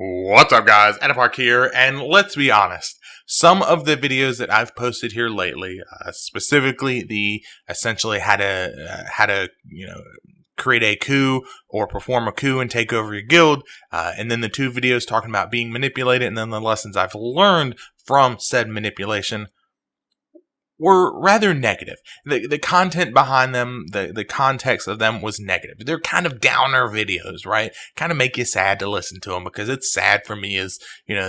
What's up, guys? Adapark here, and let's be honest. Some of the videos that I've posted here lately, specifically the essentially how to create a coup or perform a coup and take over your guild, and then the two videos talking about being manipulated, and then the lessons I've learned from said manipulation, were rather negative. The content behind them, the context of them was negative. They're kind of downer videos, right? Kind of make you sad to listen to them because it's sad for me as,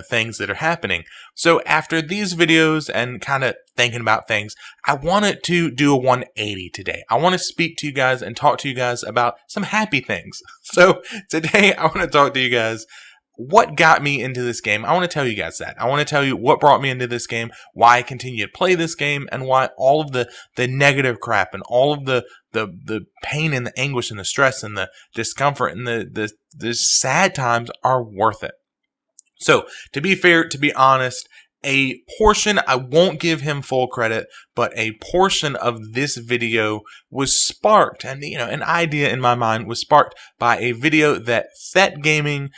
things that are happening. So after these videos and kind of thinking about things, I wanted to do a 180 today. I want to speak to you guys and talk to you guys about some happy things. So today I want to talk to you guys what got me into this game. I want to tell you guys that. I want to tell you what brought me into this game, why I continue to play this game, and why all of the negative crap and all of the pain and the anguish and the stress and the discomfort and the sad times are worth it. So, to be fair, to be honest, a portion, I won't give him full credit, but a portion of this video was sparked, and an idea in my mind was sparked by a video that Thete Gaming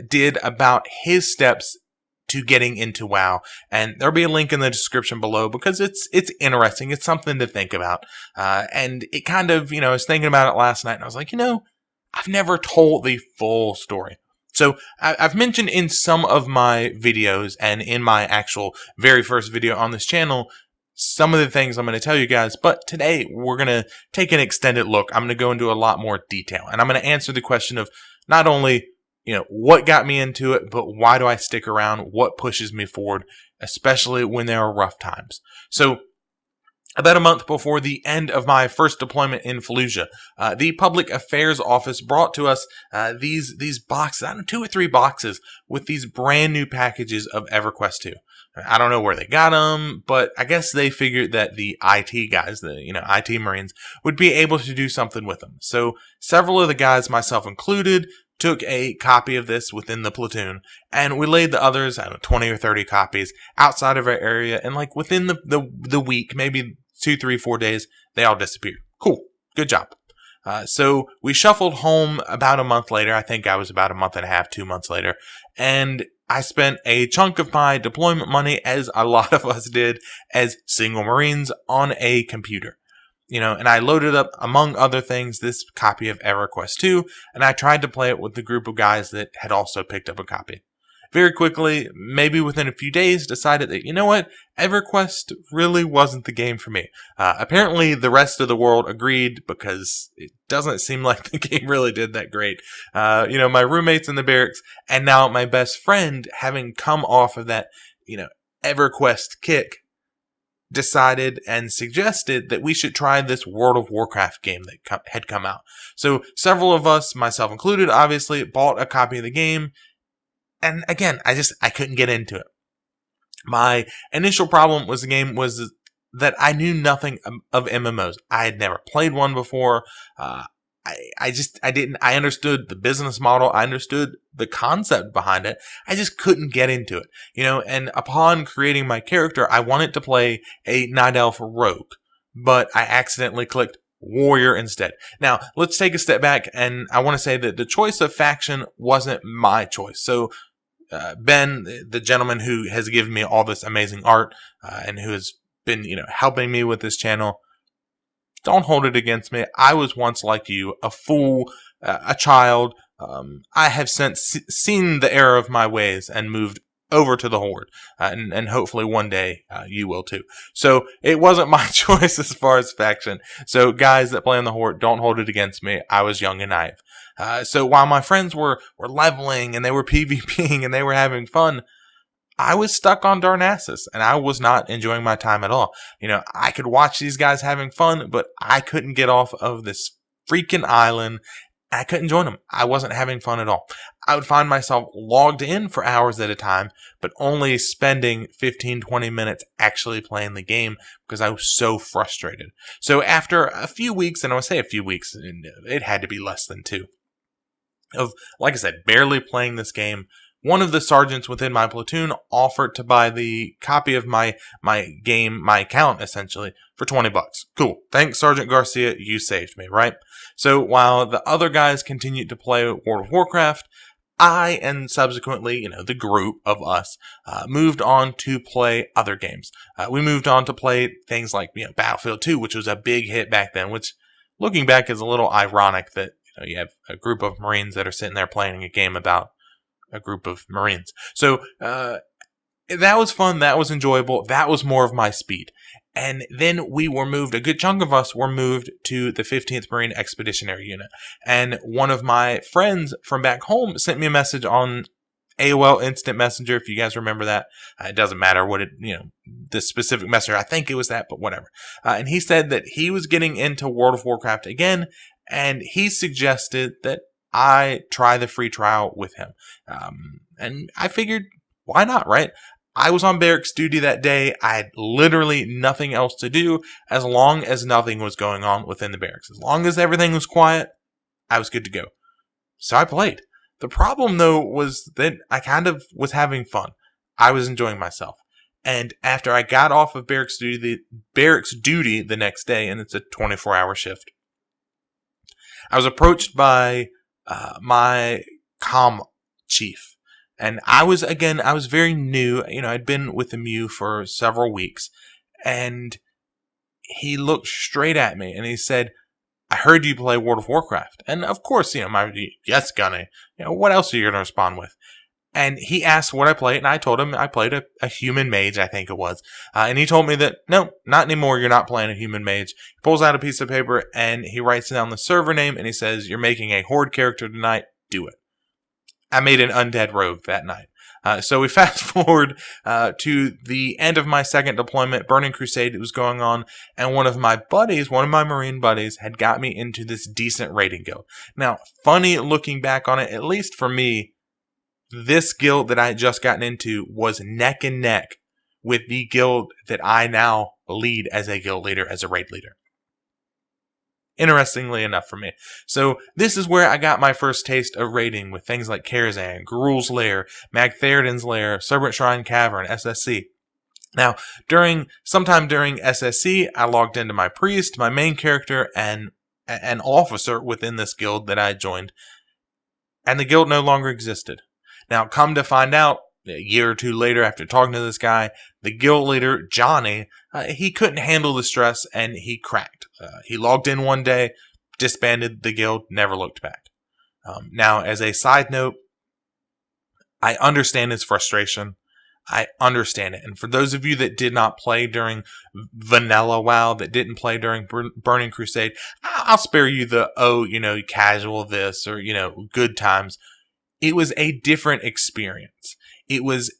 did about his steps to getting into WoW, and there'll be a link in the description below because it's interesting. It's something to think about, and it kind of, I was thinking about it last night, and I was like, I've never told the full story. So I've mentioned in some of my videos and in my actual very first video on this channel, some of the things I'm going to tell you guys, but today we're going to take an extended look. I'm going to go into a lot more detail, and I'm going to answer the question of not only, what got me into it, but why do I stick around? What pushes me forward, especially when there are rough times. So about a month before the end of my first deployment in Fallujah, the Public Affairs Office brought to us these boxes, I don't know, 2 or 3 boxes with these brand new packages of EverQuest 2. I don't know where they got them, but I guess they figured that the IT guys, the IT Marines, would be able to do something with them. So several of the guys, myself included, took a copy of this within the platoon, and we laid the others, 20 or 30 copies outside of our area, and within the week, maybe 2, 3, 4 days, they all disappeared. Cool. Good job. So we shuffled home about a month later. I think I was about a month and a half, 2 months later, and I spent a chunk of my deployment money, as a lot of us did, as single Marines, on a computer. And I loaded up, among other things, this copy of EverQuest 2, and I tried to play it with the group of guys that had also picked up a copy. Very quickly, maybe within a few days, decided that, EverQuest really wasn't the game for me. Apparently, the rest of the world agreed because it doesn't seem like the game really did that great. My roommates in the barracks, and now my best friend, having come off of that, EverQuest kick, decided and suggested that we should try this World of Warcraft game that had come out. So several of us, myself included, obviously, bought a copy of the game. And again, I couldn't get into it. My initial problem was the game was that I knew nothing of MMOs. I had never played one before. I understood the business model. I understood the concept behind it. I just couldn't get into it, and upon creating my character, I wanted to play a Night Elf rogue, but I accidentally clicked warrior instead. Now, let's take a step back, and I want to say that the choice of faction wasn't my choice. So, Ben, the gentleman who has given me all this amazing art, and who has been, helping me with this channel, don't hold it against me. I was once like you, a fool, a child. I have since seen the error of my ways and moved over to the Horde, and hopefully one day you will too. So it wasn't my choice as far as faction. So guys that play on the Horde, don't hold it against me. I was young and naive. So while my friends were leveling and they were PvPing and they were having fun, I was stuck on Darnassus, and I was not enjoying my time at all. I could watch these guys having fun, but I couldn't get off of this freaking island. I couldn't join them. I wasn't having fun at all. I would find myself logged in for hours at a time, but only spending 15, 20 minutes actually playing the game because I was so frustrated. So after a few weeks, and I would say a few weeks, it had to be less than 2, of, like I said, barely playing this game, one of the sergeants within my platoon offered to buy the copy of my game, my account, essentially, for $20. Cool. Thanks, Sergeant Garcia. You saved me, right? So while the other guys continued to play World of Warcraft, I and subsequently, the group of us moved on to play other games. We moved on to play things like Battlefield 2, which was a big hit back then, which looking back is a little ironic that you have a group of Marines that are sitting there playing a game about a group of Marines. So that was fun. That was enjoyable. That was more of my speed. And then we were moved, a good chunk of us were moved to the 15th Marine Expeditionary Unit. And one of my friends from back home sent me a message on AOL Instant Messenger, if you guys remember that. It doesn't matter what the specific messenger, I think it was that, but whatever. And he said that he was getting into World of Warcraft again, and he suggested that I try the free trial with him. And I figured, why not, right? I was on barracks duty that day. I had literally nothing else to do as long as nothing was going on within the barracks. As long as everything was quiet, I was good to go. So I played. The problem, though, was that I kind of was having fun. I was enjoying myself. And after I got off of barracks duty the next day, and it's a 24-hour shift, I was approached by my comm chief. And I was very new. I'd been with the MU for several weeks. And he looked straight at me and he said, "I heard you play World of Warcraft." And of course, yes, Gunny. What else are you going to respond with? And he asked what I played, and I told him I played a human mage, I think it was. And he told me that, no, not anymore, you're not playing a human mage. He pulls out a piece of paper and he writes down the server name and he says, "You're making a horde character tonight, do it." I made an undead rogue that night. So we fast forward to the end of my second deployment. Burning Crusade was going on, and one of my Marine buddies, had got me into this decent raiding guild. Now, funny looking back on it, at least for me, this guild that I had just gotten into was neck and neck with the guild that I now lead as a guild leader, as a raid leader. Interestingly enough for me. So this is where I got my first taste of raiding with things like Karazhan, Gruul's Lair, Magtheridon's Lair, Serpent Shrine Cavern, SSC. Now, sometime during SSC, I logged into my priest, my main character, and an officer within this guild that I joined, and the guild no longer existed. Now, come to find out, a year or two later, after talking to this guy, the guild leader, Johnny, he couldn't handle the stress and he cracked. He logged in one day, disbanded the guild, never looked back. Now, as a side note, I understand his frustration. I understand it. And for those of you that did not play during Vanilla WoW, that didn't play during Burning Crusade, I'll spare you the, casual this or, good times. It was a different experience. It was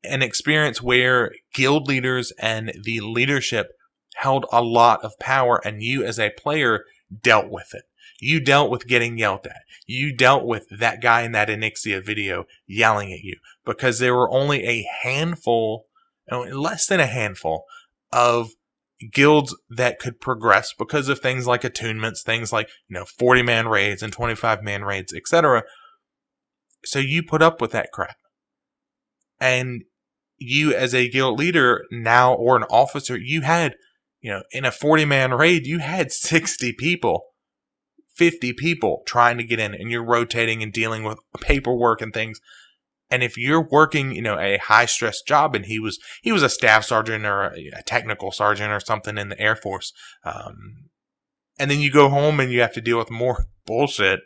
an experience where guild leaders and the leadership held a lot of power, and you as a player dealt with it. You dealt with getting yelled at. You dealt with that guy in that Onyxia video yelling at you, because there were only less than a handful of guilds that could progress because of things like attunements, things like 40-man raids and 25-man raids, etc. So you put up with that crap. And you as a guild leader now, or an officer, you had, in a 40-man raid, you had 60 people, 50 people trying to get in, and you're rotating and dealing with paperwork and things. And if you're working, a high-stress job, and he was a staff sergeant or a technical sergeant or something in the Air Force, and then you go home and you have to deal with more bullshit,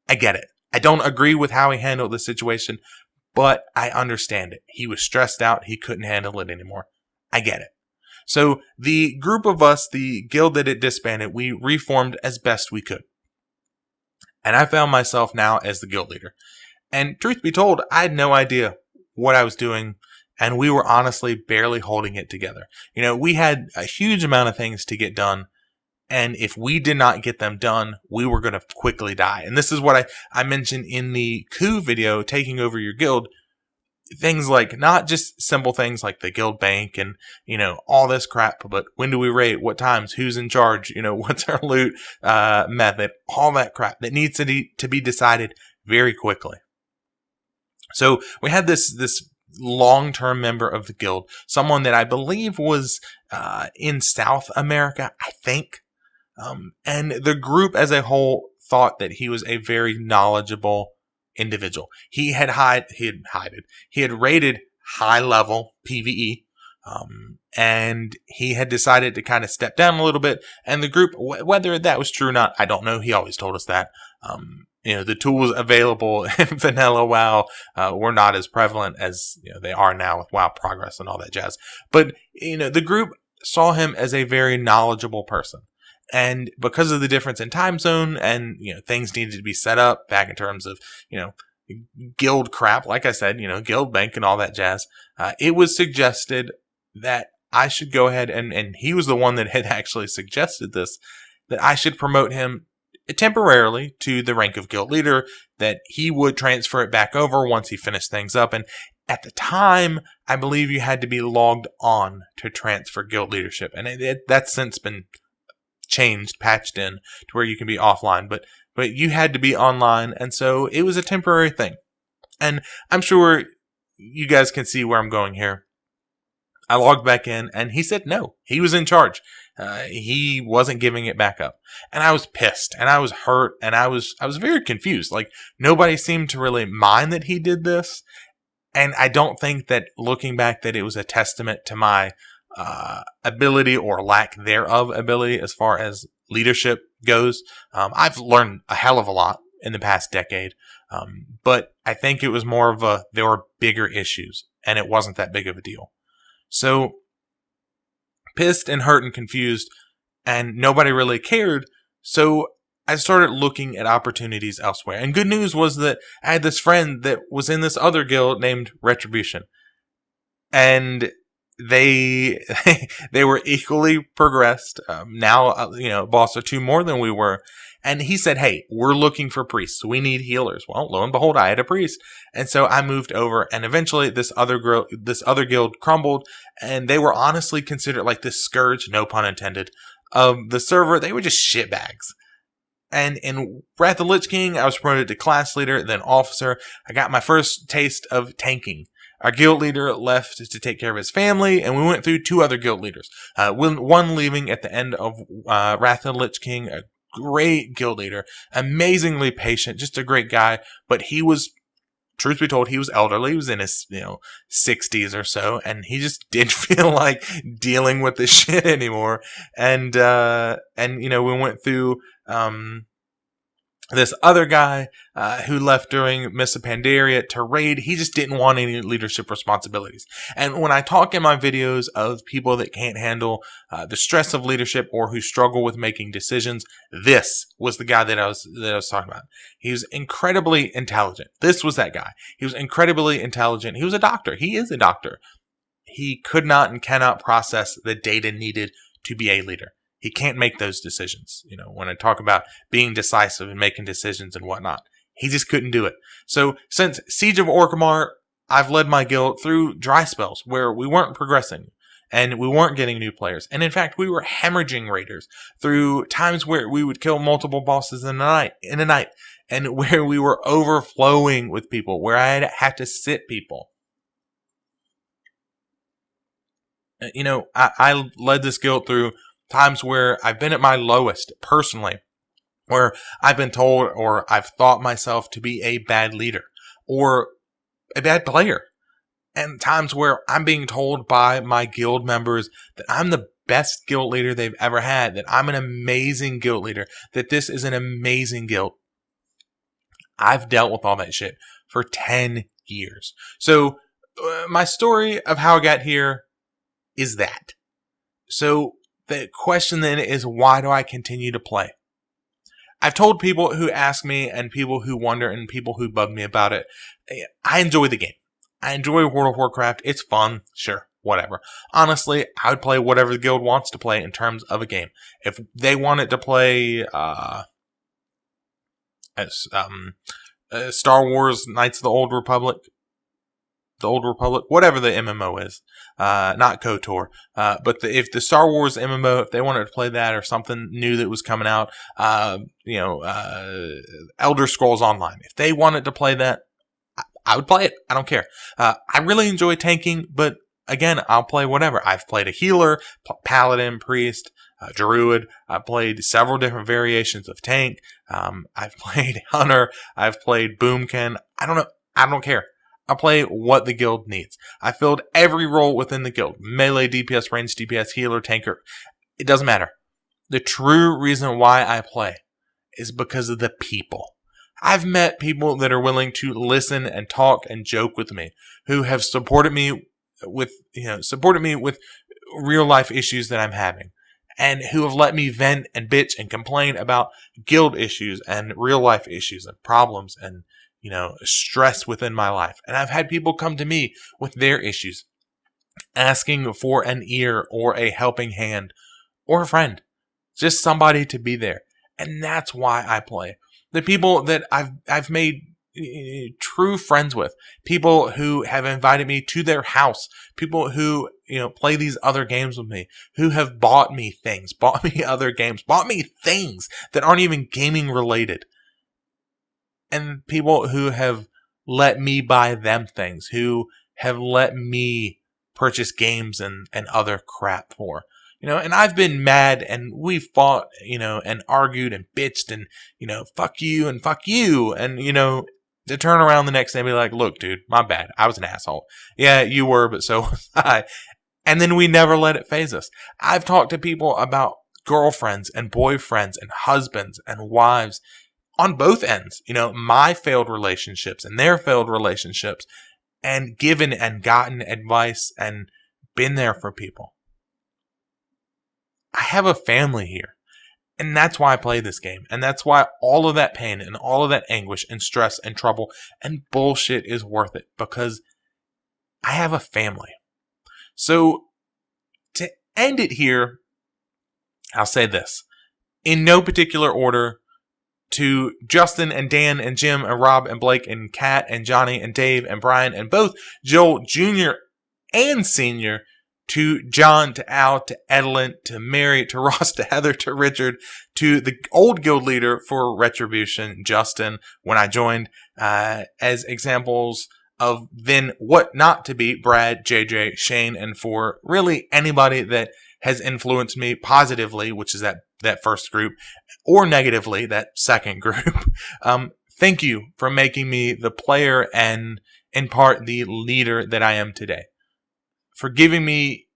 I get it. I don't agree with how he handled the situation, but I understand it. He was stressed out. He couldn't handle it anymore. I get it. So the group of us, the guild that it disbanded, we reformed as best we could. And I found myself now as the guild leader. And truth be told, I had no idea what I was doing, and we were honestly barely holding it together. We had a huge amount of things to get done, and if we did not get them done, we were going to quickly die. And this is what I mentioned in the coup video, taking over your guild. Things like, not just simple things like the guild bank and, all this crap, but when do we raid? What times? Who's in charge? What's our loot method? All that crap that needs to be decided very quickly. So we had this long-term member of the guild, someone that I believe was in South America, I think. And the group as a whole thought that he was a very knowledgeable individual. He had rated high level PvE, and he had decided to kind of step down a little bit. And the group, whether that was true or not, I don't know. He always told us that. The tools available in vanilla WoW were not as prevalent as they are now with WoW Progress and all that jazz. But the group saw him as a very knowledgeable person. And because of the difference in time zone and, things needed to be set up back in terms of, guild crap, like I said, guild bank and all that jazz, it was suggested that I should go ahead and he was the one that had actually suggested this, that I should promote him temporarily to the rank of guild leader, that he would transfer it back over once he finished things up. And at the time, I believe you had to be logged on to transfer guild leadership. And that's since been changed, patched in to where you can be offline, but you had to be online, and so it was a temporary thing. And I'm sure you guys can see where I'm going here. I logged back in, and he said no, he was in charge. He wasn't giving it back up, and I was pissed, and I was hurt, and I was very confused. Like, nobody seemed to really mind that he did this, and I don't think that, looking back, that it was a testament to my ability or lack thereof ability as far as leadership goes. I've learned a hell of a lot in the past decade, but I think it was more of there were bigger issues, and it wasn't that big of a deal. So, pissed and hurt and confused, and nobody really cared, so I started looking at opportunities elsewhere. And good news was that I had this friend that was in this other guild named Retribution, and they were equally progressed. Now, boss are 2 more than we were. And he said, hey, we're looking for priests. We need healers. Well, lo and behold, I had a priest. And so I moved over, and eventually this other guild crumbled, and they were honestly considered like this scourge, no pun intended, of the server. They were just shitbags. And in Wrath of the Lich King, I was promoted to class leader, then officer. I got my first taste of tanking. Our guild leader left to take care of his family, and we went through 2 other guild leaders. One leaving at the end of Wrath of the Lich King, a great guild leader, amazingly patient, just a great guy. But he was, truth be told, he was elderly. He was in his 60s or so, and he just didn't feel like dealing with this shit anymore. And we went through this other guy who left during Miss Pandaria to raid. He just didn't want any leadership responsibilities. And when I talk in my videos of people that can't handle the stress of leadership or who struggle with making decisions, this was the guy that I was talking about. He was incredibly intelligent. This was that guy. He was incredibly intelligent. He was a doctor. He is a doctor. He could not and cannot process the data needed to be a leader. He can't make those decisions. When I talk about being decisive and making decisions and whatnot, he just couldn't do it. So since Siege of Orgrimmar, I've led my guild through dry spells where we weren't progressing and we weren't getting new players. And in fact, we were hemorrhaging raiders through times where we would kill multiple bosses in a night, and where we were overflowing with people, where I had to sit people. I led this guild through times where I've been at my lowest personally, where I've been told or I've thought myself to be a bad leader or a bad player. And times where I'm being told by my guild members that I'm the best guild leader they've ever had, that I'm an amazing guild leader, that this is an amazing guild. I've dealt with all that shit for 10 years. So my story of how I got here is that. So the question then is, why do I continue to play? I've told people who ask me and people who wonder and people who bug me about it, I enjoy the game. I enjoy World of Warcraft. It's fun. Sure. Whatever. Honestly, I would play whatever the guild wants to play in terms of a game. If they wanted to play Star Wars Knights of the Old Republic, whatever the MMO is, not KOTOR, but if the Star Wars MMO, if they wanted to play that or something new that was coming out, Elder Scrolls Online, if they wanted to play that, I would play it. I don't care. I really enjoy tanking, but again, I'll play whatever. I've played a healer, paladin, priest, Druid. I've played several different variations of Tank. I've played Hunter. I've played Boomkin. I don't know. I don't care. I play what the guild needs. I filled every role within the guild. Melee, DPS, range DPS, healer, tanker. It doesn't matter. The true reason why I play is because of the people. I've met people that are willing to listen and talk and joke with me, who have supported me with real life issues that I'm having, and who have let me vent and bitch and complain about guild issues and real life issues and problems and, stress within my life. And I've had people come to me with their issues, asking for an ear or a helping hand or a friend, just somebody to be there. And that's why I play. The people that I've made true friends with, people who have invited me to their house, people who, play these other games with me, who have bought me things, bought me other games, bought me things that aren't even gaming related. And people who have let me buy them things, who have let me purchase games and other crap for. And I've been mad and we've fought, and argued and bitched and, fuck you and fuck you. And, to turn around the next day and be like, look, dude, my bad. I was an asshole. Yeah, you were, but so was I. And then we never let it faze us. I've talked to people about girlfriends and boyfriends and husbands and wives on both ends, my failed relationships and their failed relationships, and given and gotten advice and been there for people. I have a family here, and that's why I play this game, and that's why all of that pain and all of that anguish and stress and trouble and bullshit is worth it, because I have a family. So to end it here, I'll say this in no particular order: to Justin and Dan and Jim and Rob and Blake and Kat and Johnny and Dave and Brian and both Joel Jr. and Senior, to John, to Al, to Edelyn, to Mary, to Ross, to Heather, to Richard, to the old guild leader for Retribution, Justin, when I joined, as examples of then what not to be, Brad, JJ, Shane, and for really anybody that has influenced me positively, which is that first group, or negatively, that second group. Thank you for making me the player and, in part, the leader that I am today. For giving me,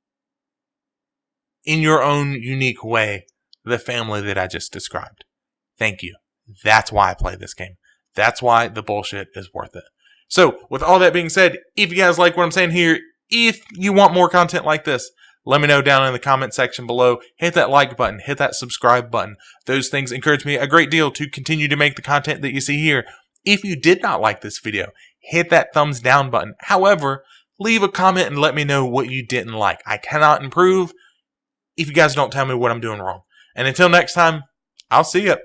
in your own unique way, the family that I just described. Thank you. That's why I play this game. That's why the bullshit is worth it. So, with all that being said, if you guys like what I'm saying here, if you want more content like this, let me know down in the comment section below. Hit that like button. Hit that subscribe button. Those things encourage me a great deal to continue to make the content that you see here. If you did not like this video, hit that thumbs down button. However, leave a comment and let me know what you didn't like. I cannot improve if you guys don't tell me what I'm doing wrong. And until next time, I'll see you.